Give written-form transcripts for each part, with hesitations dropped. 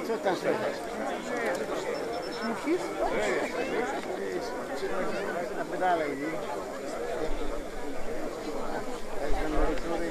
Co tam słychać? Musisz? Aby dalej, nie? Tak, emerytury.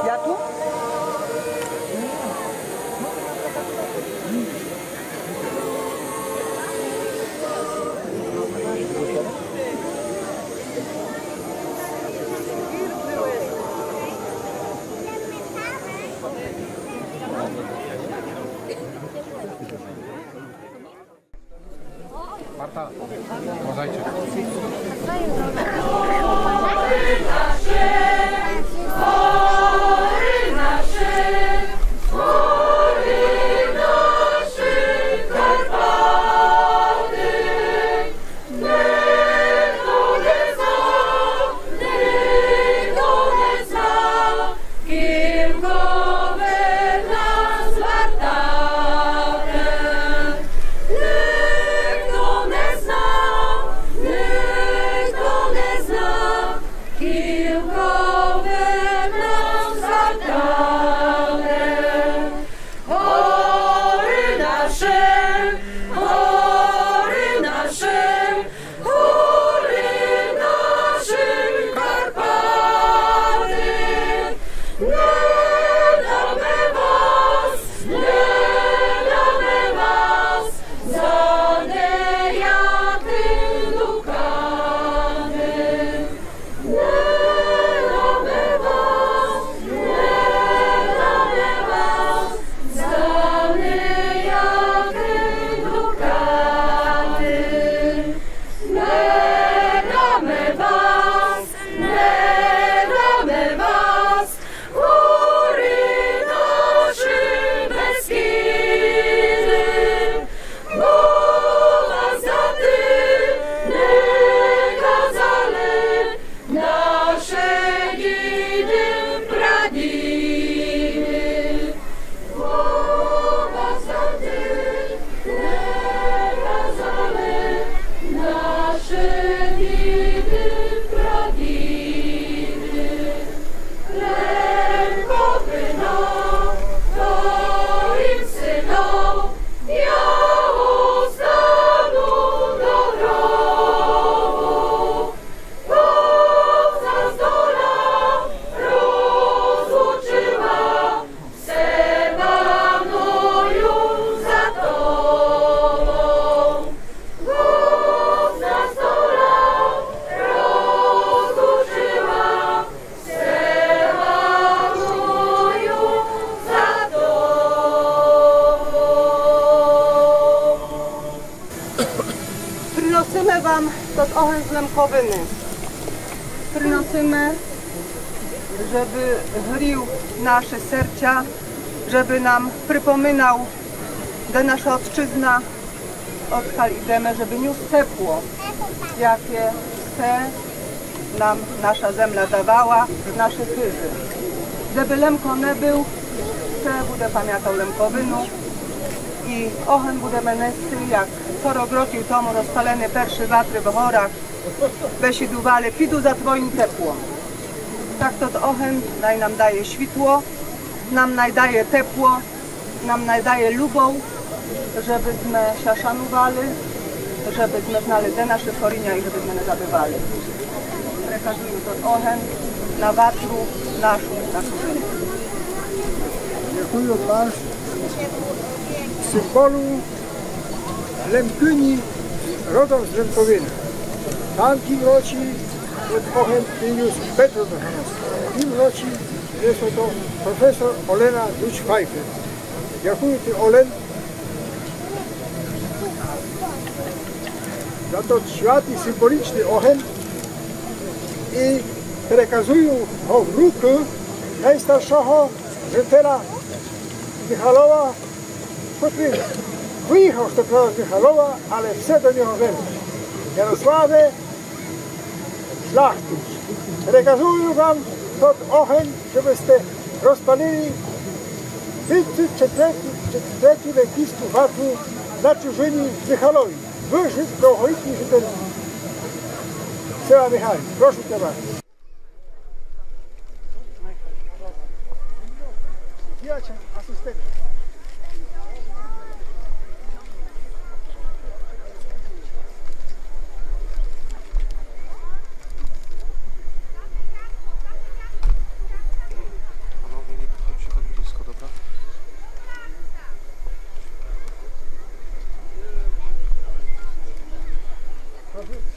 Ja tu? Marta, uważajcie. Przynosimy wam to oheň z Lemkowyny. Przynosimy, żeby hrił nasze serca, żeby nam przypominał, że nasza ojczyzna odkal idemy, żeby niósł ciepło, jakie chce nam nasza zemla dawała z naszych chyzy. Żeby Lemko nie był, chce bude pamiętał Lemkowynu i oheň budeme nesty, jak rok tomu rozpalene pierwsze watry w horach, besidowali, pidu za twoim ciepło. Tak to oheň nam daje światło, nam daje ciepło, nam daje lubą, żebyśmy się szanowali, żebyśmy znali te nasze korzenie i żebyśmy nie zabywali. Przekazuję to oheň na watru naszą, na kurzynę. Dziękuję was. Symbolu Lemkyni rodem z Lemkowyny. Tamtym roci od oheň przyniósł Petro Dochanowski. W tym roci jest to profesor Olena Duć-Pfeiffer. dziękuję Ci, Olen, za to święty, symboliczny ogień i przekazuję go w rukę najstarszego żentera Michalowa, który wyjechał z Michalowa, ale chce do niego wejść. Jarosławie Szlachty. Przekazuję Wam ten ogień, żebyście rozpalili 33 lepisku watu na Czurzyni Michalowi. Wyszedł do ojki, że ten Seba Michał. Proszę Cię bardzo. Zdjęcia asystenta. Panowie, nie podchodźcie tak blisko, dobra?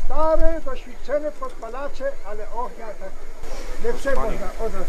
Stare, doświadczone podpalacze, ale ognia tak lepsze można od nas.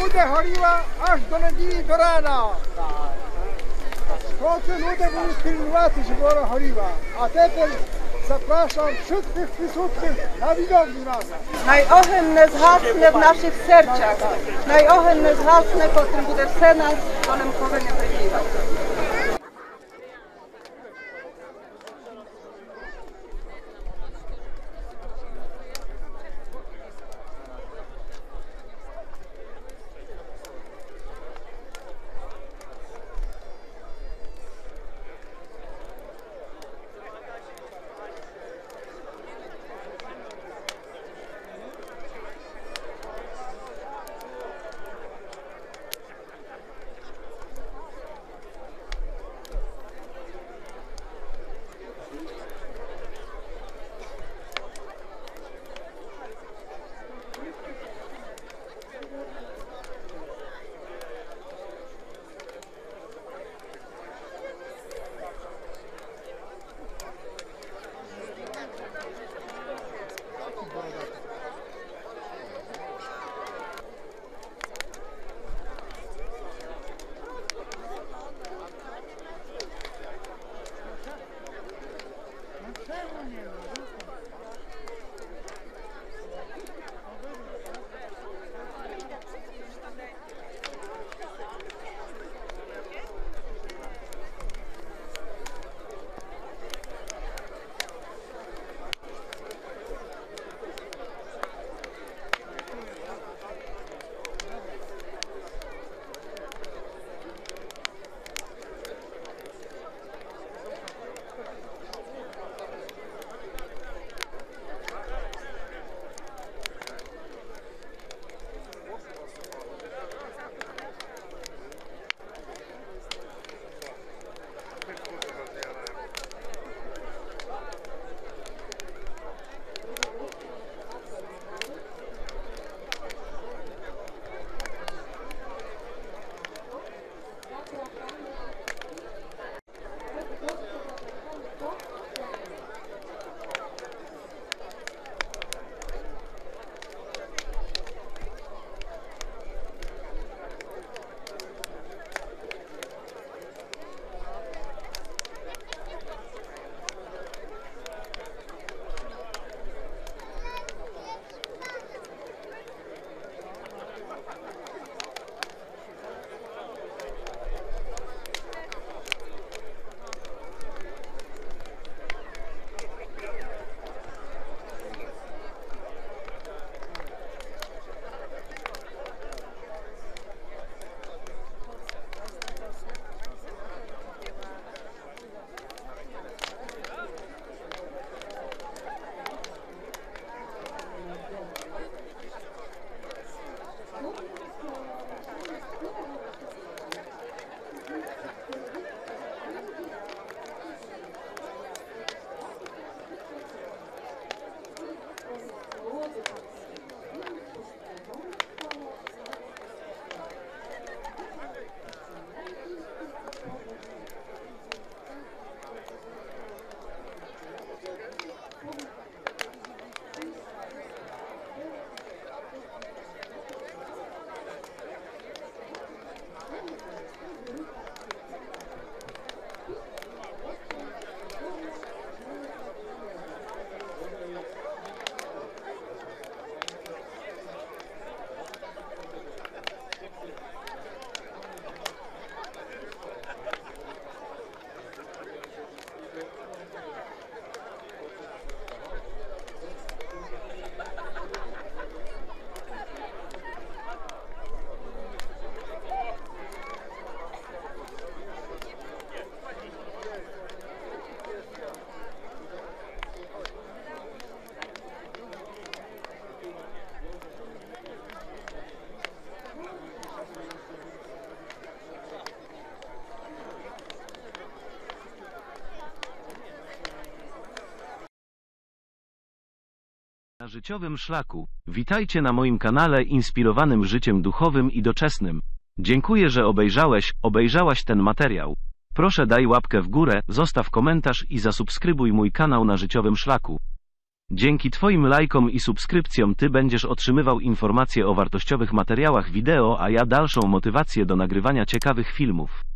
Буде горіла аж до неділі до рана. Поки люди будуть пильнувати, щоб вона горіла. А тепер zapraszam wszystkich przysutnych na widowni nas. Най oheň не zhasne в наших серцях. Най oheň не zhasne, котрим буде все нас, колем кого не прибігав. Na życiowym szlaku. Witajcie na moim kanale inspirowanym życiem duchowym i doczesnym. Dziękuję, że obejrzałaś ten materiał. Proszę daj łapkę w górę, zostaw komentarz i zasubskrybuj mój kanał na życiowym szlaku. Dzięki Twoim lajkom i subskrypcjom Ty będziesz otrzymywał informacje o wartościowych materiałach wideo, a ja dalszą motywację do nagrywania ciekawych filmów.